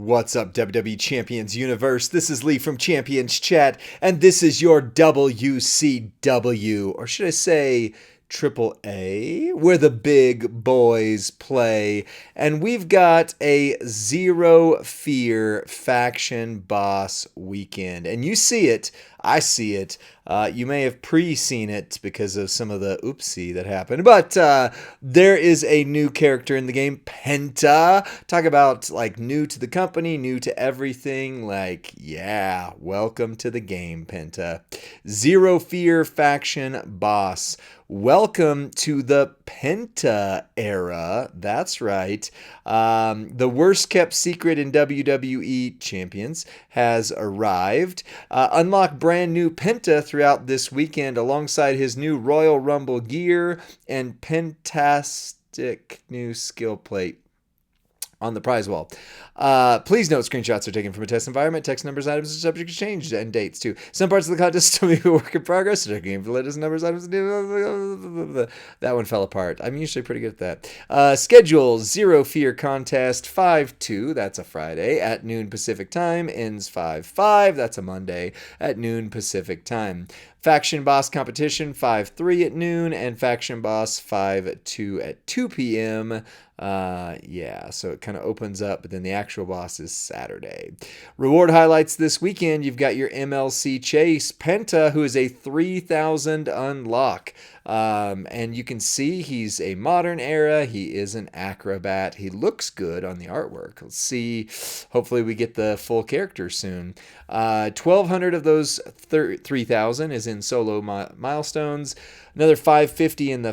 What's up, WWE Champions Universe? This is Lee from Champions Chat, and this is your WCW, or should I say Triple A, where the big boys play. And we've got a Zero Fear Faction Boss weekend. And you see it, I see it. You may have pre-seen it because of some of the oopsie that happened. But there is a new character in the game, Penta. Talk about like new to the company, new to everything. Like, yeah, welcome to the game, Penta. Zero Fear Faction Boss. Welcome to the Penta era. That's right. The worst kept secret in WWE Champions has arrived. Unlock brand new Penta throughout this weekend alongside his new Royal Rumble gear and Pentastic new skill plate on the prize wall. Please note screenshots are taken from a test environment. Text, numbers, items are subject to change, and dates too. Some parts of the contest still be a work in progress. So game for latest numbers, items. That one fell apart. I'm usually pretty good at that. Schedule Zero Fear contest 5/2. That's a Friday at noon Pacific time. Ends 5/5. That's a Monday at noon Pacific time. Faction Boss competition 5/3 at noon and Faction Boss 5/2 at 2 p.m. Yeah, so it kind of opens up, but then the actual boss is Saturday. Reward highlights this weekend. You've got your MLC Chase, Penta, who is a 3,000 unlock. And you can see he's a modern era. He is an acrobat. He looks good on the artwork. Let's see. Hopefully we get the full character soon. 1,200 of those 3,000 is in solo milestones. Another 550 in the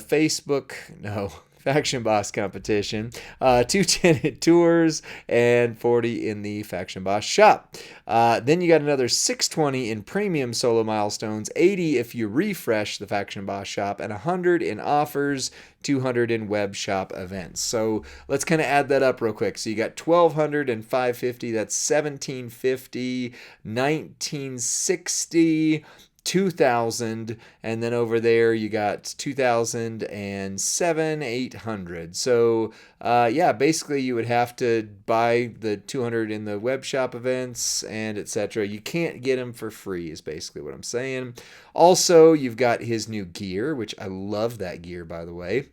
Faction Boss competition, 210 at tours, and 40 in the Faction Boss shop. Then you got another 620 in premium solo milestones, 80 if you refresh the Faction Boss shop, and 100 in offers, 200 in web shop events. So let's kind of add that up real quick. So you got 1,200 and 550, that's 1,750, 1,960, 2,000, and then over there you got 2,007, 800. So yeah, basically you would have to buy the 200 in the web shop events and etc. You can't get them for free is basically what I'm saying. Also, you've got his new gear, which I love that gear, by the way.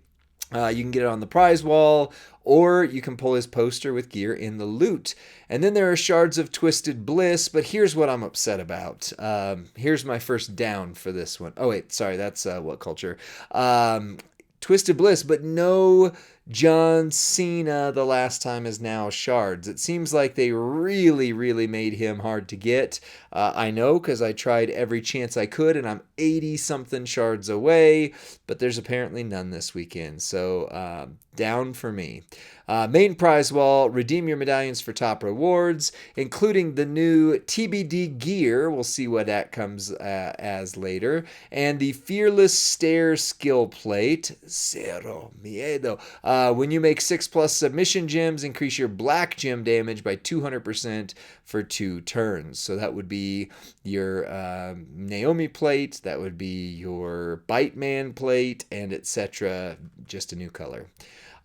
You can get it on the prize wall, or you can pull his poster with gear in the loot. And then there are shards of Twisted Bliss, but here's what I'm upset about. Here's my first down for this one. Oh, wait, sorry, that's What Culture. Twisted Bliss, but no John Cena the last time is now shards. It seems like they really, really made him hard to get. I know because I tried every chance I could, and I'm 80-something shards away, but there's apparently none this weekend. So down for me. Main prize wall, redeem your medallions for top rewards, including the new TBD gear. We'll see what that comes as later. And the Fearless Stare skill plate, Cero Miedo. When you make 6+ submission gems, increase your black gem damage by 200% for 2 turns. So that would be your Naomi plate, that would be your Bite Man plate, and etc. Just a new color.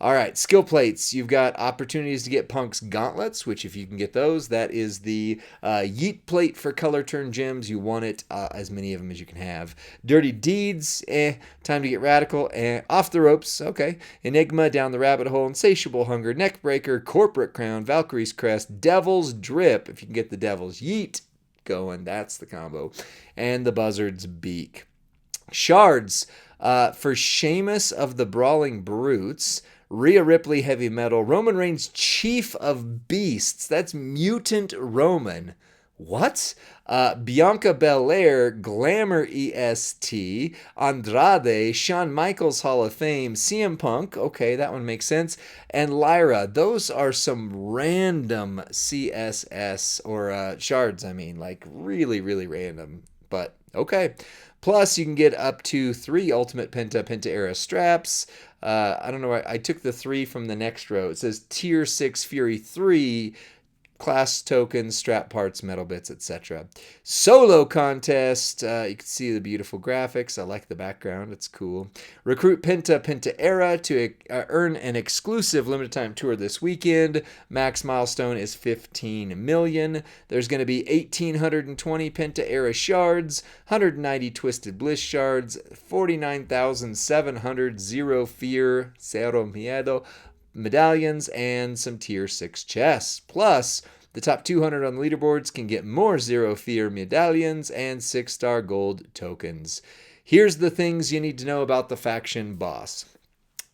All right, skill plates. You've got opportunities to get Punk's gauntlets, which if you can get those, that is the Yeet plate for color turn gems. You want it, as many of them as you can have. Dirty Deeds, time to get radical. Off the ropes, okay. Enigma, down the rabbit hole. Insatiable Hunger, Neckbreaker, Corporate Crown, Valkyrie's Crest, Devil's Drip, if you can get the Devil's Yeet going, that's the combo. And the Buzzard's Beak. Shards, for Sheamus of the Brawling Brutes, Rhea Ripley Heavy Metal, Roman Reigns Chief of Beasts, that's Mutant Roman. What? Bianca Belair, Glamour EST, Andrade, Shawn Michaels Hall of Fame, CM Punk, okay, that one makes sense, and Lyra. Those are some random CSS, or shards, I mean, like really, really random, but okay. Plus, you can get up to 3 Ultimate Penta era straps. I don't know, I took the 3 from the next row. It says Tier 6 Fury 3 class tokens, strap parts, metal bits, etc. Solo contest. You can see the beautiful graphics. I like the background. It's cool. Recruit Penta Era to earn an exclusive limited time tour this weekend. Max milestone is 15 million. There's going to be 1,820 Penta Era shards, 190 Twisted Bliss shards, 49,700 Zero Fear, Cero Miedo medallions, and some tier 6 chests. Plus, the top 200 on the leaderboards can get more Zero Fear medallions and 6-star gold tokens. Here's the things you need to know about the faction boss.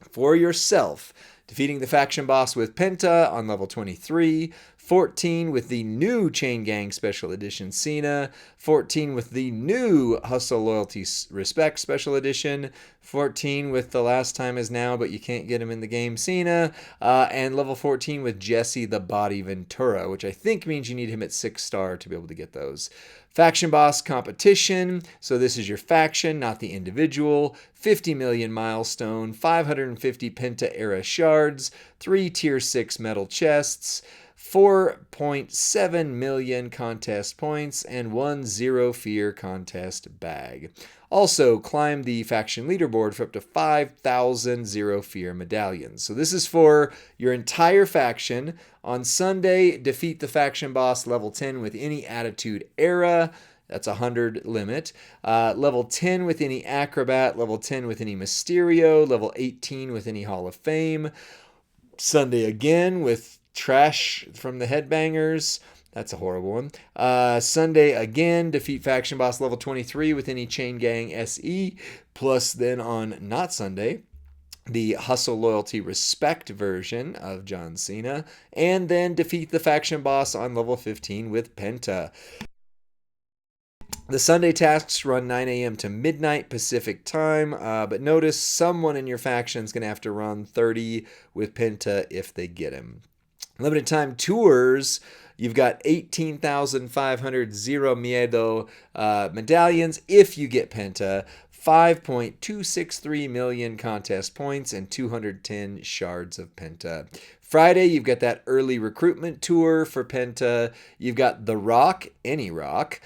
For yourself, defeating the faction boss with Penta on level 23, 14 with the new Chain Gang Special Edition Cena, 14 with the new Hustle Loyalty Respect Special Edition, 14 with the Last Time Is Now but you can't get him in the game Cena, and level 14 with Jesse the Body Ventura, which I think means you need him at 6-star to be able to get those. Faction boss competition. So this is your faction, not the individual. 50 million milestone, 550 Penta Era shards, 3 tier 6 metal chests, 4.7 million contest points, and 1 Zero Fear contest bag. Also, climb the faction leaderboard for up to 5,000 Zero Fear medallions. So this is for your entire faction. On Sunday, defeat the faction boss level 10 with any Attitude Era. That's 100 limit. Level 10 with any Acrobat. Level 10 with any Mysterio. Level 18 with any Hall of Fame. Sunday again with Trash from the Headbangers. That's a horrible one. Sunday again, defeat faction boss level 23 with any Chain Gang SE. Plus then on not Sunday, the Hustle Loyalty Respect version of John Cena. And then defeat the faction boss on level 15 with Penta. The Sunday tasks run 9 a.m. to midnight Pacific time, but notice someone in your faction is going to have to run 30 with Penta if they get him. Limited time tours, you've got 18,500 Zero Miedo medallions if you get Penta, 5.263 million contest points, and 210 shards of Penta. Friday, you've got that early recruitment tour for Penta. You've got The Rock, any Rock.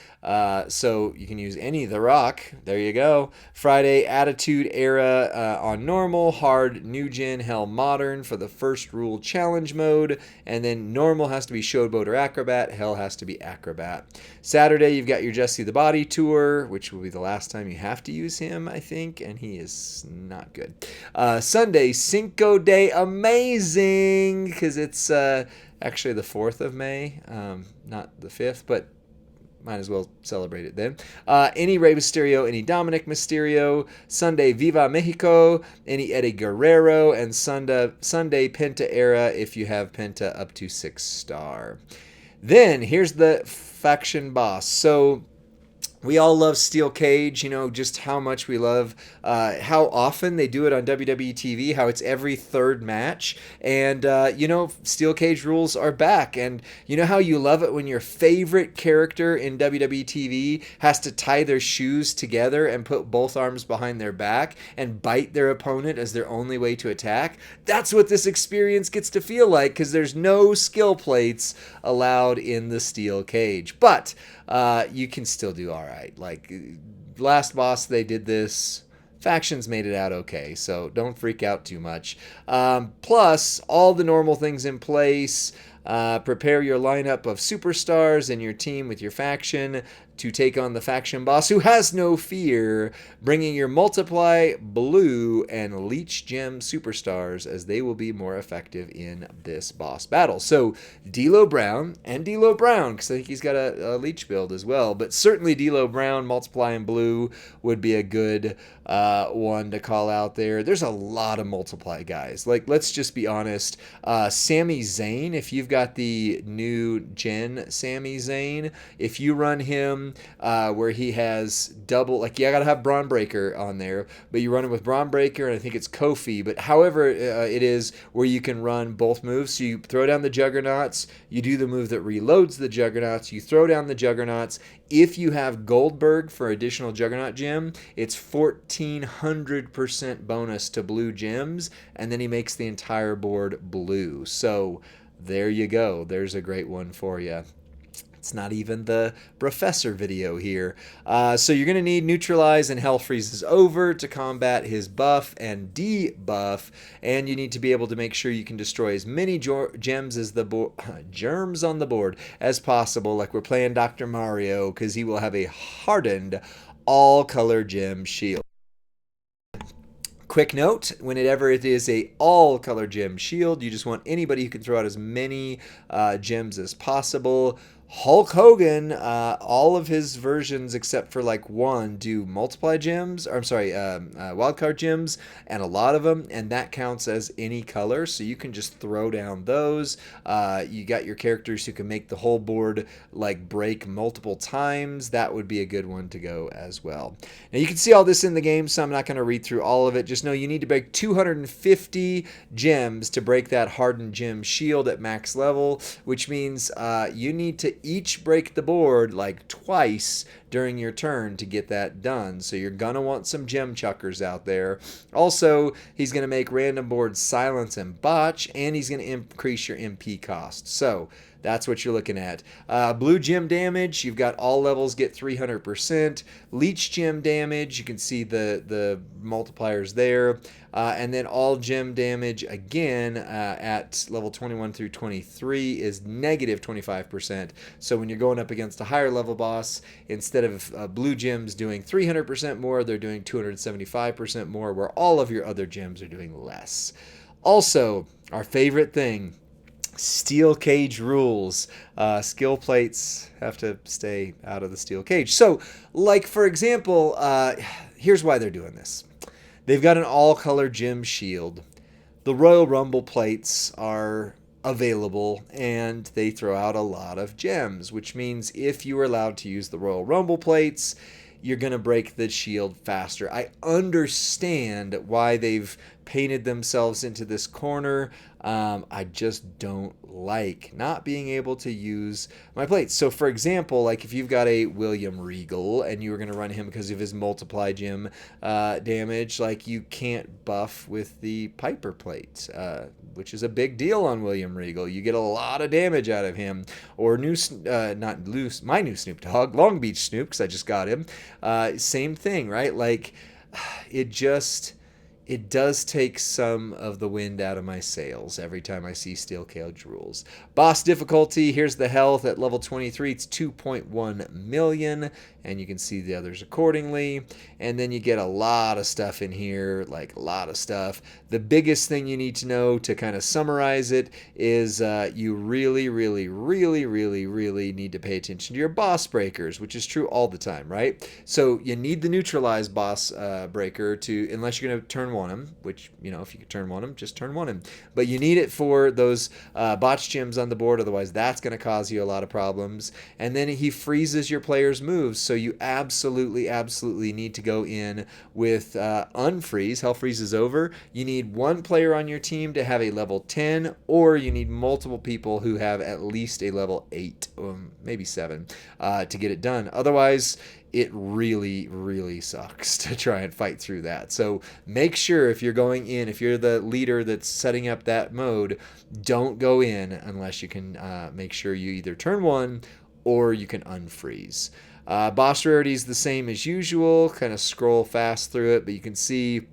So you can use any The Rock. There you go. Friday, Attitude Era on normal, hard, new gen, hell, modern for the first rule challenge mode. And then normal has to be showboat or acrobat. Hell has to be acrobat. Saturday, you've got your Jesse the Body tour, which will be the last time you have to use him, I think. And he is not good. Sunday, Cinco de Amazing. Because it's actually the 4th of May, not the 5th, but might as well celebrate it then. Any Rey Mysterio, any Dominic Mysterio. Sunday, Viva Mexico, any Eddie Guerrero, and Sunday Penta Era if you have Penta up to 6-star. Then, here's the faction boss. So we all love Steel Cage, just how much we love how often they do it on WWE TV, how it's every third match. And, Steel Cage rules are back. And you know how you love it when your favorite character in WWE TV has to tie their shoes together and put both arms behind their back and bite their opponent as their only way to attack? That's what this experience gets to feel like, because there's no skill plates allowed in the Steel Cage. But you can still do all right. Like, last boss, they did this. Factions made it out okay, so don't freak out too much. Plus, all the normal things in place. Prepare your lineup of superstars and your team with your faction to take on the faction boss who has no fear, bringing your Multiply, Blue, and Leech Gem superstars as they will be more effective in this boss battle. So D'Lo Brown, because I think he's got a Leech build as well, but certainly D'Lo Brown, Multiply, and Blue would be a good one to call out there. There's a lot of Multiply guys. Like, let's just be honest. Sami Zayn, if you've got the new gen Sami Zayn, if you run him where he has double, like, you gotta have Braun Breaker on there, but you run him with Braun Breaker and I think it's Kofi, but however it is where you can run both moves. So you throw down the Juggernauts, you do the move that reloads the Juggernauts, you throw down the Juggernauts. If you have Goldberg for additional Juggernaut gem, it's 1,400% bonus to blue gems, and then he makes the entire board blue. So There you go. There's a great one for you. It's not even the professor video here. So you're going to need Neutralize and Hell Freezes Over to combat his buff and debuff, and you need to be able to make sure you can destroy as many gems as the germs on the board as possible, like we're playing Dr. Mario, because he will have a hardened all-color gem shield. Quick note, whenever it is a all-color gem shield, you just want anybody who can throw out as many gems as possible. Hulk Hogan, all of his versions except for like one do multiply gems, or I'm sorry, wildcard gems, and a lot of them, and that counts as any color, so you can just throw down those. You got your characters who can make the whole board like break multiple times. That would be a good one to go as well. Now you can see all this in the game, so I'm not going to read through all of it. Just know you need to break 250 gems to break that hardened gem shield at max level, which means you need to each break the board like twice during your turn to get that done. So you're going to want some gem chuckers out there. Also, he's going to make random boards silence and botch, and he's going to increase your MP cost. So that's what you're looking at. Blue gem damage, you've got all levels get 300%. Leech gem damage, you can see the multipliers there. And then all gem damage, again, at level 21 through 23 is negative 25%. So when you're going up against a higher level boss, instead of blue gems doing 300% more, they're doing 275% more, where all of your other gems are doing less. Also, our favorite thing, steel cage rules. Skill plates have to stay out of the steel cage. So, like, for example, here's why they're doing this. They've got an all-color gem shield. The Royal Rumble plates are available, and they throw out a lot of gems, which means if you are allowed to use the Royal Rumble plates, you're going to break the shield faster. I understand why they've painted themselves into this corner. I just don't like not being able to use my plates. So for example, like if you've got a William Regal and you were going to run him because of his multiply gem damage, like you can't buff with the Piper plate, which is a big deal on William Regal. You get a lot of damage out of him. Or my new Snoop Dogg, Long Beach Snoop, because I just got him. Same thing, right? Like it does take some of the wind out of my sails every time I see steel cage rules. Boss difficulty, here's the health. At level 23, it's 2.1 million, and you can see the others accordingly. And then you get a lot of stuff in here, like a lot of stuff. The biggest thing you need to know to kind of summarize it is you really, really, really, really, really need to pay attention to your boss breakers, which is true all the time, right? So you need the neutralize boss breaker to, unless you're going to turn one him, which, you know, if you could turn one him, just turn one him. But you need it for those botch gems on the board, otherwise that's going to cause you a lot of problems. And then he freezes your player's moves, so you absolutely, absolutely need to go in with unfreeze. Hell freezes over. You need one player on your team to have a level 10, or you need multiple people who have at least a level 8, maybe 7, to get it done. Otherwise, it really, really sucks to try and fight through that. So make sure if you're going in, if you're the leader that's setting up that mode, don't go in unless you can make sure you either turn one or you can unfreeze. Boss rarity is the same as usual. Kind of scroll fast through it, but you can see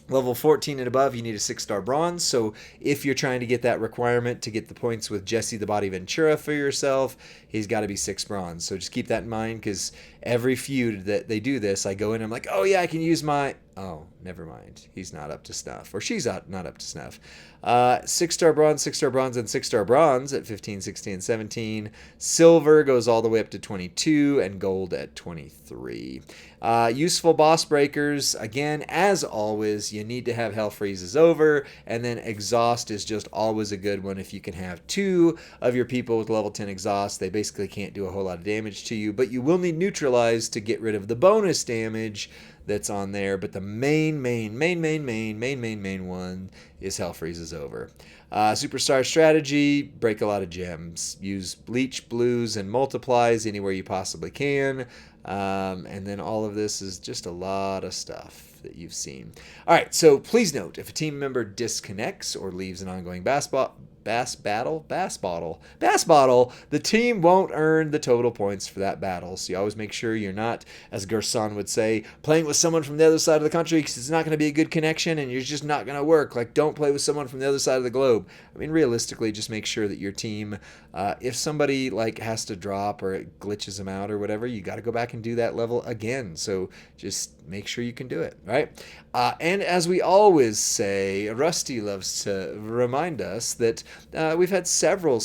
level 14 and above, you need a 6-star bronze. So if you're trying to get that requirement to get the points with Jesse the Body Ventura for yourself, he's got to be 6 bronze. So just keep that in mind, because every feud that they do this, I go in and I'm like, oh yeah, I can use my... Oh, never mind. He's not up to snuff. Or she's not up to snuff. 6-star bronze, 6-star bronze, and 6-star bronze at 15, 16, and 17. Silver goes all the way up to 22, and gold at 23. Useful boss breakers, again, as always, you need to have hell freezes over, and then exhaust is just always a good one. If you can have 2 of your people with level 10 exhaust, they basically can't do a whole lot of damage to you, but you will need neutralize to get rid of the bonus damage that's on there. But the main one is hell freezes over. Superstar strategy, break a lot of gems. Use bleach, blues, and multiplies anywhere you possibly can. And then all of this is just a lot of stuff that you've seen. All right, so please note, if a team member disconnects or leaves an ongoing Bass bottle, the team won't earn the total points for that battle. So you always make sure you're not, as Gerson would say, playing with someone from the other side of the country, because it's not going to be a good connection and you're just not going to work. Like, don't play with someone from the other side of the globe. I mean, realistically, just make sure that your team, if somebody like has to drop or it glitches them out or whatever, you got to go back and do that level again. So just make sure you can do it, right? And as we always say, Rusty loves to remind us that we've had several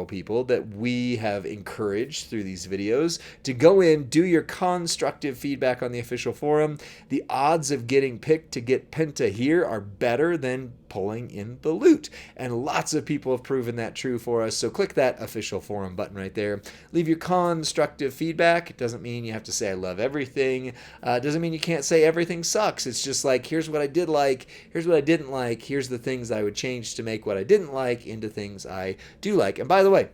people that we have encouraged through these videos to go in, do your constructive feedback on the official forum. The odds of getting picked to get Penta here are better than pulling in the loot. And lots of people have proven that true for us. So click that official forum button right there. Leave your constructive feedback. It doesn't mean you have to say I love everything. It doesn't mean you can't say everything sucks. It's just like, here's what I did like, here's what I didn't like, here's the things I would change to make what I didn't like into things I do like. And by the way,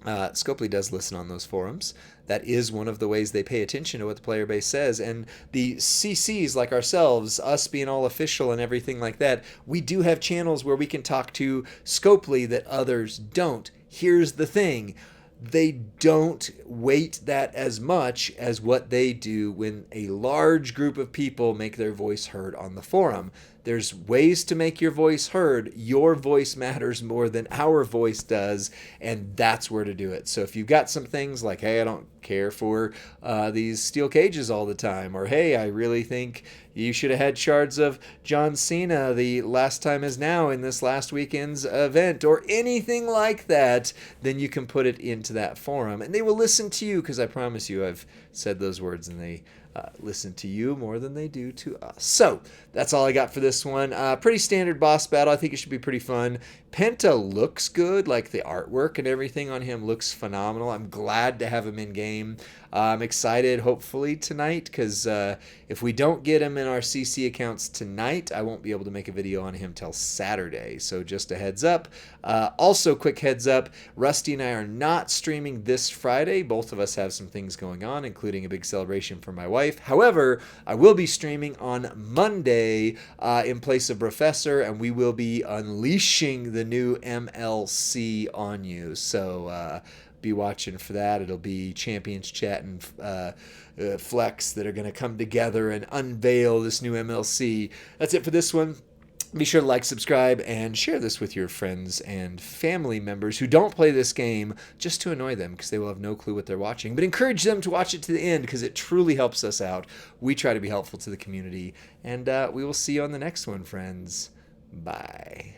Scopely does listen on those forums. That is one of the ways they pay attention to what the player base says. And the CCs like ourselves, us being all official and everything like that, we do have channels where we can talk to Scopely that others don't. Here's the thing. They don't weight that as much as what they do when a large group of people make their voice heard on the forum. There's ways to make your voice heard. Your voice matters more than our voice does, and that's where to do it. So if you've got some things like, hey, I don't care for these steel cages all the time, or hey, I really think you should have had shards of John Cena the last time is now in this last weekend's event, or anything like that, then you can put it into that forum, and they will listen to you, because I promise you I've said those words and they listen to you more than they do to us. So that's all I got for this one. Pretty standard boss battle. I think it should be pretty fun. Penta looks good. Like, the artwork and everything on him looks phenomenal. I'm glad to have him in game. I'm excited, hopefully, tonight, because if we don't get him in our CC accounts tonight, I won't be able to make a video on him till Saturday. So just a heads up. Also, quick heads up, Rusty and I are not streaming this Friday. Both of us have some things going on, including a big celebration for my wife. However, I will be streaming on Monday in place of Professor, and we will be unleashing the new MLC on you. So be watching for that. It'll be Champions Chat and Flex that are going to come together and unveil this new MLC. That's it for this one. Be sure to like, subscribe, and share this with your friends and family members who don't play this game, just to annoy them, because they will have no clue what they're watching. But encourage them to watch it to the end, because it truly helps us out. We try to be helpful to the community. And we will see you on the next one, friends. Bye.